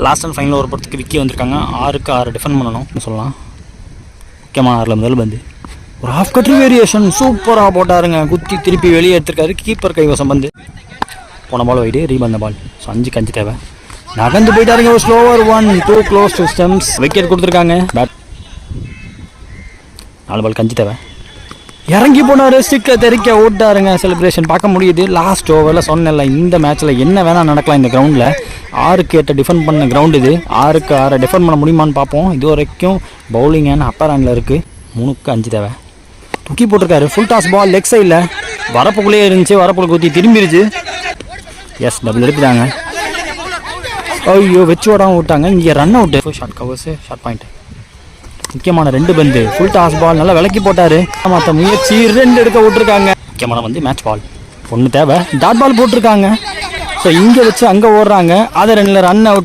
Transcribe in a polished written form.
Last and final over பொறுத்துக்கு விக்கி வந்திருக்காங்க. 6க்கு 6 டிஃபெண்ட் பண்ணணும் சொல்லலாம். முக்கியமான 6ல் முதல் பந்து ஒரு ஹாஃப் கட்ரி வேரியேஷன் சூப்பராக போட்டாருங்க. குத்தி திருப்பி வெளியே எடுத்துருக்காரு. கீப்பர் கைவசம் பந்து போன பால் வைடு ரீபந்த பால். ஸோ 5க்கு 5 தேவை. நகர்ந்து போயிட்டாருங்க. ஒரு slower 1 2 close to stems. Wicket கொடுத்துருக்காங்க. பேட் 4 பால் 5 தேவை. இறங்கி போனார். ஸ்டிக்கில் தெறிக்க ஓட்டாருங்க. செலிப்ரேஷன் பார்க்க முடியுது. லாஸ்ட் ஓவரில் சொன்னல இந்த மேட்ச்சில் என்ன வேணால் நடக்கலாம் இந்த கிரவுண்டில். 6க்கு 8 டிஃபெண்ட் பண்ண கிரவுண்ட் இது. 6க்கு 6 டிஃபெண்ட் பண்ண முடியுமான்னு பார்ப்போம். இது வரைக்கும் பவுலிங் அண்ட் அப்பர் ஹேண்டில் இருக்குது. 3க்கு 5 தேவை. தூக்கி போட்டிருக்காரு. ஃபுல் டாஸ் பால் லெக் சைடில் வரப்புக்குள்ளேயே இருந்துச்சு. வரப்புக்குள்ள குத்தி திரும்பிடுச்சு. எஸ் டபுள் எடுத்துட்டாங்க. ஐயோ வச்சு ஓடாமல் விட்டாங்க. இங்கே run out. Short covers short point. முக்கியமான 2 பந்து ஃபுல் டாஸ் பால் நல்லா விளக்கி போட்டார். மற்ற முயற்சி 2 எடுக்க விட்டுருக்காங்க. முக்கியமான வந்து மேட்ச் பால் 1 தேவை. டாட் பால் போட்டிருக்காங்க. ஸோ இங்கே வச்சு அங்கே ஓடுறாங்க. அதை 2 ரன் அவுட்.